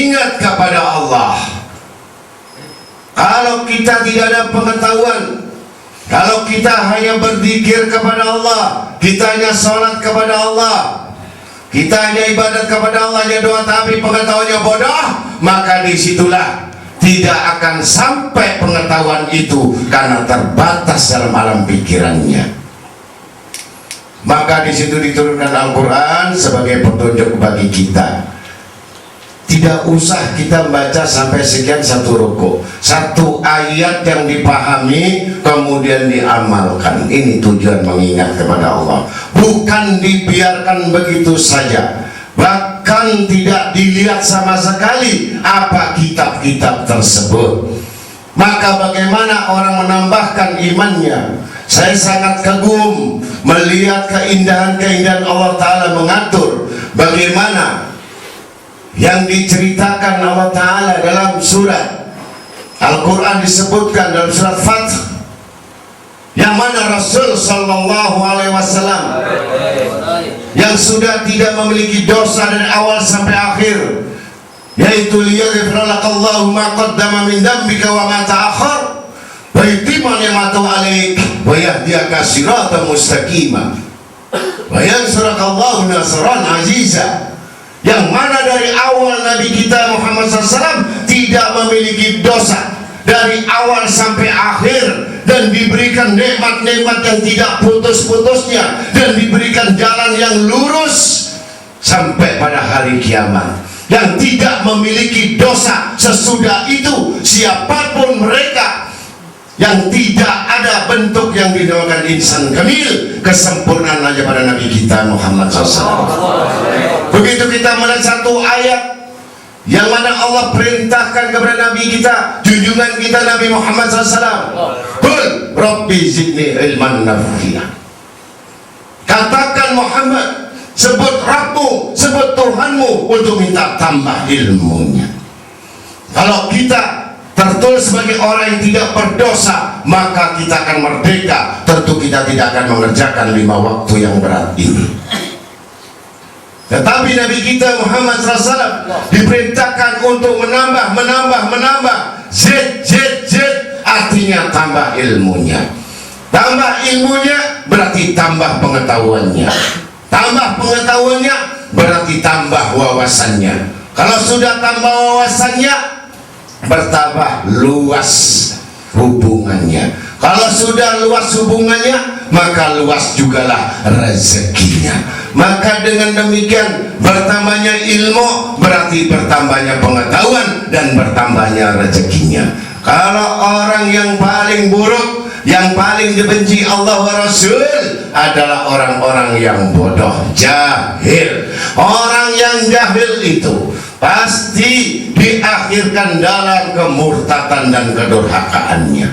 mengingat kepada Allah. Kalau kita tidak ada pengetahuan, kalau kita hanya berzikir kepada Allah, kita hanya sholat kepada Allah, kita hanya ibadat kepada Allah, hanya doa, tapi pengetahuannya bodoh, maka disitulah tidak akan sampai pengetahuan itu karena terbatas dalam alam pikirannya. Maka disitu diturunkan Al-Quran sebagai petunjuk bagi kita. Tidak usah kita baca sampai sekian satu rukuk, satu ayat yang dipahami kemudian diamalkan. Ini tujuan mengingat kepada Allah, bukan dibiarkan begitu saja, bahkan tidak dilihat sama sekali apa kitab-kitab tersebut. Maka bagaimana orang menambahkan imannya? Saya sangat kagum melihat keindahan-keindahan Allah Ta'ala mengatur bagaimana yang diceritakan Allah Ta'ala dalam surat Al-Quran, disebutkan dalam surat Fath, yang mana Rasul Sallallahu Alaihi Wasallam yang sudah tidak memiliki dosa dari awal sampai akhir, yaitu liyaghfiralakallahu ma qaddama min dambika wa ma ta'akhkhar wa yutimma ni'matahu 'alaik wa yahdiyaka siratan mustaqima wa yansurakallahu nasran aziza. Yang mana dari awal Nabi kita Muhammad SAW tidak memiliki dosa dari awal sampai akhir, dan diberikan nikmat-nikmat yang tidak putus-putusnya, dan diberikan jalan yang lurus sampai pada hari kiamat. Yang tidak memiliki dosa sesudah itu siapapun mereka, yang tidak ada bentuk yang dinamakan insan kamil, kesempurnaan aja pada Nabi kita Muhammad SAW. Begitu kita melihat satu ayat yang mana Allah perintahkan kepada Nabi kita, junjungan kita Nabi Muhammad SAW, Qul Rabbi zidni ilman nafi'a. Katakan Muhammad, sebut Rabbu, sebut Tuhanmu untuk minta tambah ilmunya. Kalau kita tertulis sebagai orang yang tidak berdosa, maka kita akan merdeka. Tentu kita tidak akan mengerjakan 5 waktu yang berat ini. Tetapi Nabi kita Muhammad SAW diperintahkan untuk menambah. Z, artinya tambah ilmunya. Tambah ilmunya berarti tambah pengetahuannya. Tambah pengetahuannya berarti tambah wawasannya. Kalau sudah tambah wawasannya, bertambah luas hubungannya. Kalau sudah luas hubungannya, maka luas jugalah rezekinya. Maka dengan demikian, bertambahnya ilmu berarti bertambahnya pengetahuan dan bertambahnya rezekinya. Kalau orang yang paling buruk, yang paling dibenci Allah wa Rasul adalah orang-orang yang bodoh, jahil. Orang yang jahil itu pasti diakhirkan dalam kemurtatan dan kedurhakaannya.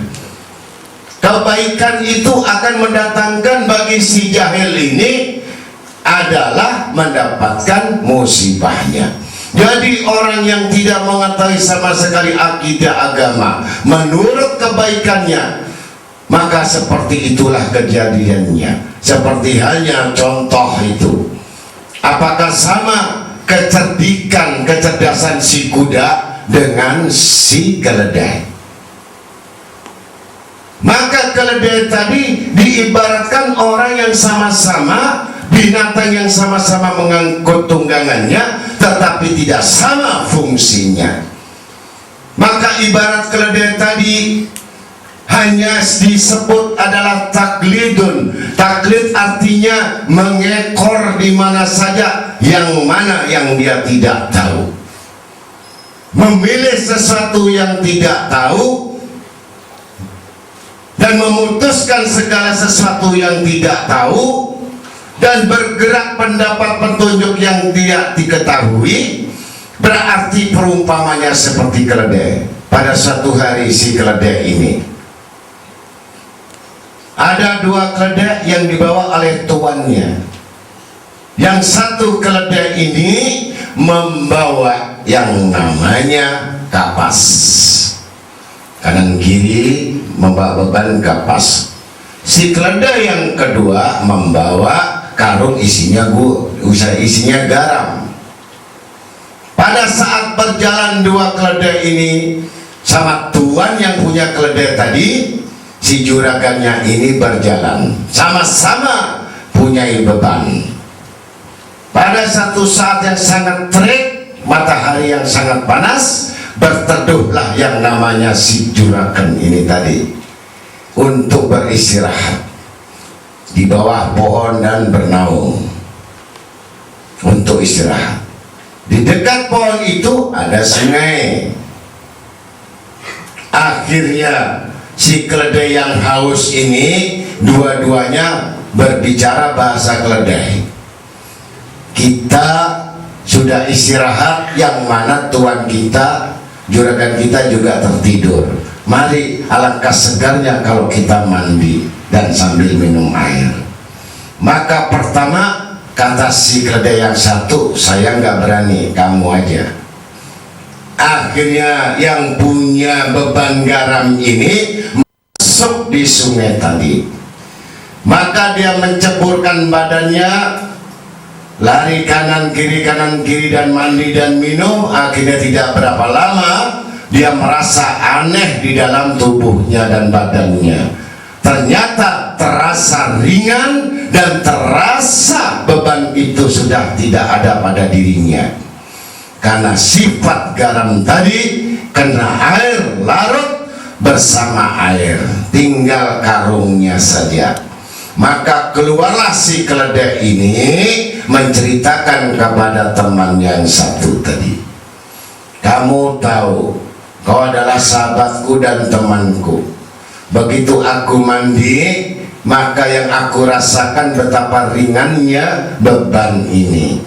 Kebaikan itu akan mendatangkan bagi si jahil ini adalah mendapatkan musibahnya. Jadi orang yang tidak mengetahui sama sekali akidah agama menurut kebaikannya, maka seperti itulah kejadiannya. Seperti halnya contoh itu, apakah sama kecerdasan si kuda dengan si keledai? Maka keledai tadi diibaratkan orang yang sama-sama, binatang yang sama-sama mengangkut tunggangannya, tetapi tidak sama fungsinya. Maka ibarat keledai tadi hanya disebut adalah taklidun. Taklid artinya mengekor di mana saja, yang mana yang dia tidak tahu. Memilih sesuatu yang tidak tahu dan memutuskan segala sesuatu yang tidak tahu, dan bergerak pendapat petunjuk yang tidak diketahui, berarti perumpamannya seperti keledai. Pada suatu hari si keledai ini, ada 2 keledai yang dibawa oleh tuannya. Yang satu keledai ini membawa yang namanya kapas, kanan kiri membawa beban kapas. Si keledai yang kedua membawa karung isinya garam. Pada saat berjalan dua keledai ini sama tuan yang punya keledai tadi, si juragannya ini berjalan, sama-sama punya beban. Pada satu saat yang sangat terik, matahari yang sangat panas, berteduhlah yang namanya si juragan ini tadi untuk beristirahat di bawah pohon dan bernaung untuk istirahat. Di dekat pohon itu ada sungai. Akhirnya si keledai yang haus ini dua-duanya berbicara bahasa keledai. Kita sudah istirahat, yang mana tuan kita, juragan kita juga tertidur. Mari, alangkah segarnya kalau kita mandi dan sambil minum air. Maka pertama kata si keledai yang satu, saya nggak berani, kamu aja. Akhirnya yang punya beban garam ini masuk di sungai tadi. Maka dia menceburkan badannya, lari kanan kiri dan mandi dan minum. Akhirnya tidak berapa lama dia merasa aneh di dalam tubuhnya dan badannya. Ternyata terasa ringan dan terasa beban itu sudah tidak ada pada dirinya, karena sifat garam tadi kena air larut bersama air, tinggal karungnya saja. Maka keluarlah si keledai ini menceritakan kepada teman yang satu tadi, kamu tahu kau adalah sahabatku dan temanku. Begitu aku mandi, maka yang aku rasakan betapa ringannya beban ini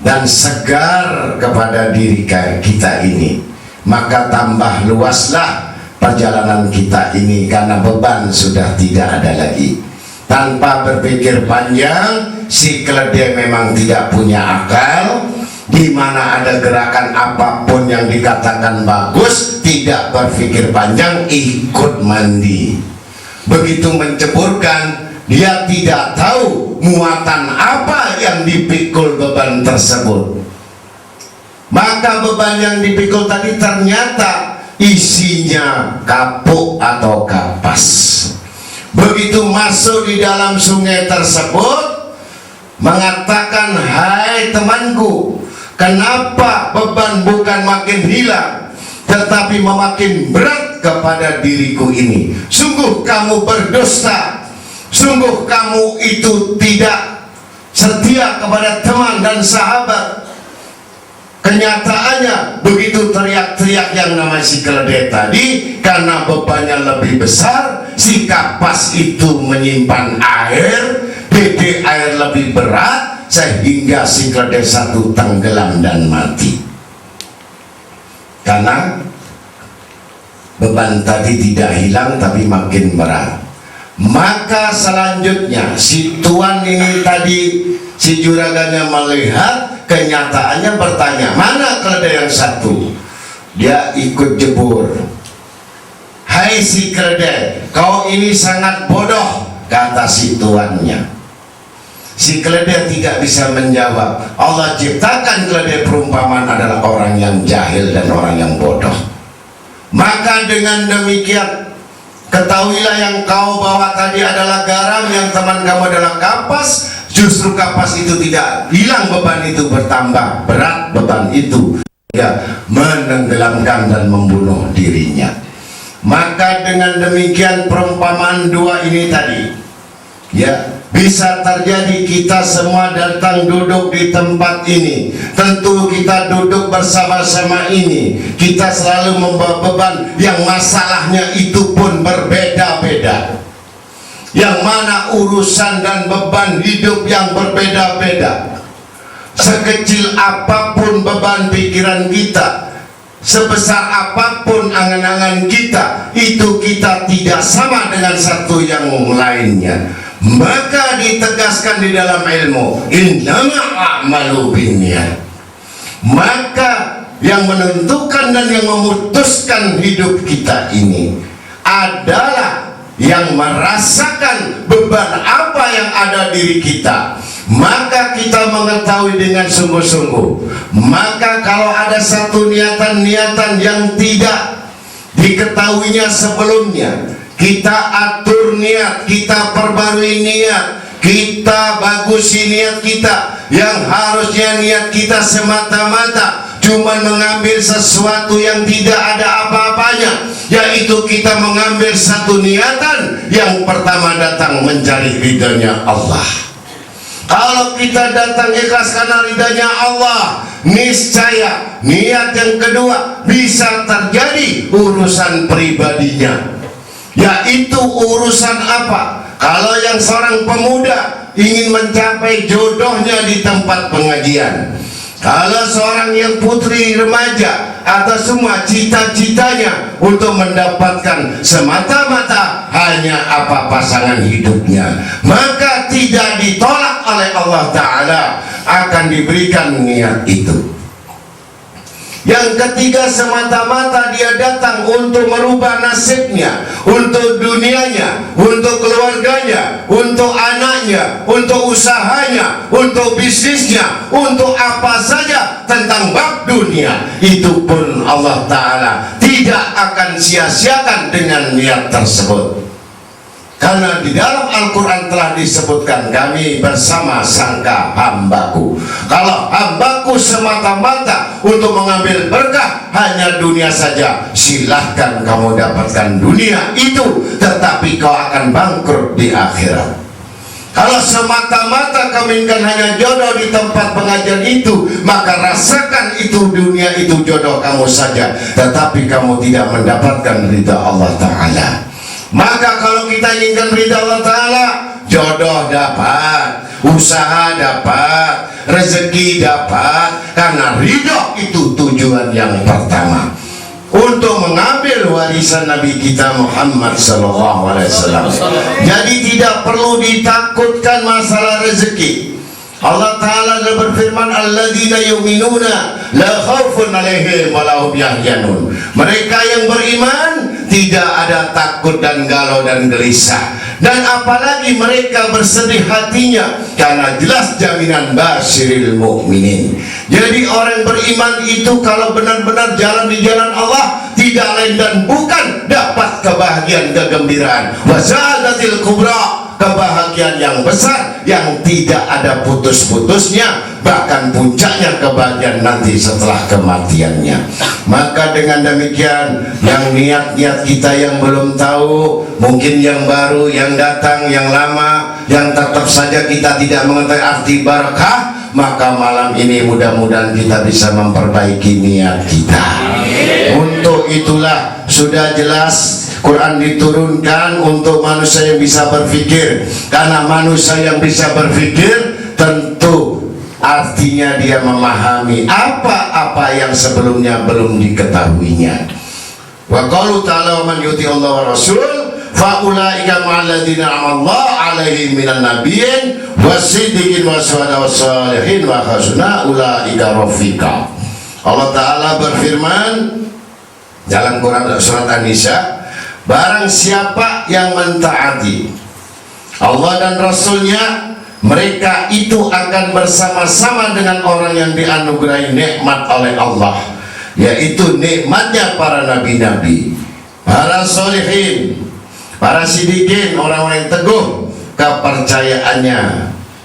dan segar kepada diri kita ini. Maka tambah luaslah perjalanan kita ini, karena beban sudah tidak ada lagi. Tanpa berpikir panjang, si keledai memang tidak punya akal. Di mana ada gerakan apapun yang dikatakan bagus, tidak berpikir panjang, ikut mandi. Begitu menceburkan, dia tidak tahu muatan apa yang dipikul beban tersebut. Maka beban yang dipikul tadi ternyata isinya kapuk atau kapas. Begitu masuk di dalam sungai tersebut, mengatakan, hai temanku, kenapa beban bukan makin hilang, tetapi memakin berat kepada diriku ini? Sungguh kamu berdusta, sungguh kamu itu tidak setia kepada teman dan sahabat. Kenyataannya begitu teriak-teriak yang namanya si keledai tadi, karena bebannya lebih besar, si kapas itu menyimpan air, dede air lebih berat, sehingga si keledai satu tenggelam dan mati. Karena beban tadi tidak hilang tapi makin berat. Maka selanjutnya si tuan ini tadi, si juragannya melihat kenyataannya, bertanya, mana keledai yang satu? Dia ikut jebur. Hai si keledai, kau ini sangat bodoh, kata si tuannya. Si keledai tidak bisa menjawab. Allah ciptakan keledai perumpamaan adalah orang yang jahil dan orang yang bodoh. Maka dengan demikian, ketahuilah yang kau bawa tadi adalah garam, yang teman kamu adalah kapas. Justru kapas itu tidak hilang, beban itu bertambah berat, beban itu ya menenggelamkan dan membunuh dirinya. Maka dengan demikian perumpamaan dua ini tadi, ya, bisa terjadi kita semua datang duduk di tempat ini. Tentu kita duduk bersama-sama ini, kita selalu membawa beban yang masalahnya itu pun berbeda-beda, yang mana urusan dan beban hidup yang berbeda-beda. Sekecil apapun beban pikiran kita, sebesar apapun angan-angan kita, itu kita tidak sama dengan satu yang lainnya. Maka ditegaskan di dalam ilmu, innama a'malu binniyat. Maka yang menentukan dan yang memutuskan hidup kita ini adalah yang merasakan beban apa yang ada diri kita, maka kita mengetahui dengan sungguh-sungguh. Maka kalau ada satu niatan-niatan yang tidak diketahuinya sebelumnya, kita atur niat, kita perbarui niat, kita bagusi niat kita. Yang harusnya niat kita semata-mata cuma mengambil sesuatu yang tidak ada apa-apanya, yaitu kita mengambil satu niatan yang pertama datang mencari ridhanya Allah. Kalau kita datang ikhlas karena ridhanya Allah, niscaya niat yang kedua bisa terjadi urusan pribadinya, yaitu urusan apa? Kalau yang seorang pemuda ingin mencapai jodohnya di tempat pengajian, kalau seorang yang putri remaja atau semua cita-citanya untuk mendapatkan semata-mata hanya apa pasangan hidupnya, maka tidak ditolak oleh Allah Ta'ala, akan diberikan niat itu. Yang ketiga, semata-mata dia datang untuk merubah nasibnya, untuk dunianya, untuk keluarganya, untuk anaknya, untuk usahanya, untuk bisnisnya, untuk apa saja tentang bab dunia, itu pun Allah Ta'ala tidak akan sia-siakan dengan niat tersebut. Karena di dalam Al-Quran telah disebutkan, kami bersama sangka hambaku. Kalau hambaku semata-mata untuk mengambil berkah hanya dunia saja, silahkan kamu dapatkan dunia itu, tetapi kau akan bangkrut di akhirat. Kalau semata-mata kamu inginkan hanya jodoh di tempat pengajian itu, maka rasakan itu dunia itu jodoh kamu saja, tetapi kamu tidak mendapatkan ridha Allah Ta'ala. Maka kalau kita inginkan ridha Allah Ta'ala, jodoh dapat, usaha dapat, rezeki dapat, karena ridha itu tujuan yang pertama untuk mengambil warisan Nabi kita Muhammad SAW. Jadi tidak perlu ditakutkan masalah rezeki. Allah Ta'ala berfirman, alladzina yu'minuna la khaufun 'alaihim wa la hum yahzanun. Mereka yang beriman tidak ada takut dan galau dan gelisah, dan apalagi mereka bersedih hatinya, karena jelas jaminan basyiril mukminin. Jadi orang beriman itu kalau benar-benar jalan di jalan Allah, tidak lain dan bukan dapat kebahagiaan, kegembiraan, wasadatil kubra, kebahagiaan yang besar yang tidak ada putus-putusnya, bahkan puncaknya kebahagiaan nanti setelah kematiannya. Maka dengan demikian, yang niat-niat kita yang belum tahu, mungkin yang baru, yang datang, yang lama, yang tetap saja kita tidak mengetahui arti barakah, maka malam ini mudah-mudahan kita bisa memperbaiki niat kita. Untuk itulah sudah jelas Quran diturunkan untuk manusia yang bisa berpikir, karena manusia yang bisa berpikir tentu artinya dia memahami apa-apa yang sebelumnya belum diketahuinya. Wa qalu ta'ala man yuti Allah wa rasul fa ulaika ma'al ladzina an'ama 'alaihim minan nabiyyin wasiddiqin wasyuhada'i wassalihin wa hasuna ulaika rafiqa. Allah Ta'ala berfirman dalam Quran surat An-Nisa, barang siapa yang mentaati Allah dan Rasulnya, mereka itu akan bersama-sama dengan orang yang dianugerahi nikmat oleh Allah, yaitu nikmatnya para nabi-nabi, para solihin, para sidikin, orang-orang yang teguh kepercayaannya,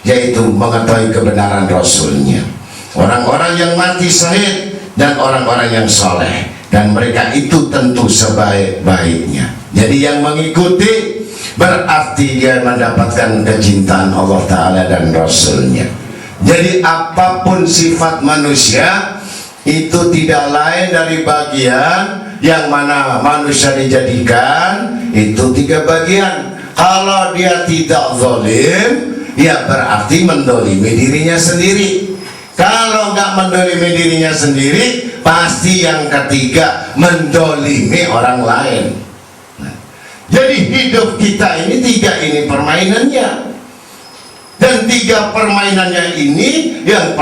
yaitu mengetahui kebenaran Rasulnya, orang-orang yang mati syahid dan orang-orang yang soleh, dan mereka itu tentu sebaik-baiknya. Jadi yang mengikuti berarti dia mendapatkan kecintaan Allah Ta'ala dan Rasulnya. Jadi apapun sifat manusia itu tidak lain dari bagian yang mana manusia dijadikan itu 3 bagian. Kalau dia tidak zalim, ya berarti mendolimi dirinya sendiri. Kalau nggak mendolimi dirinya sendiri, pasti yang ketiga mendolimi orang lain. Jadi hidup kita ini 3 ini permainannya, dan 3 permainannya ini yang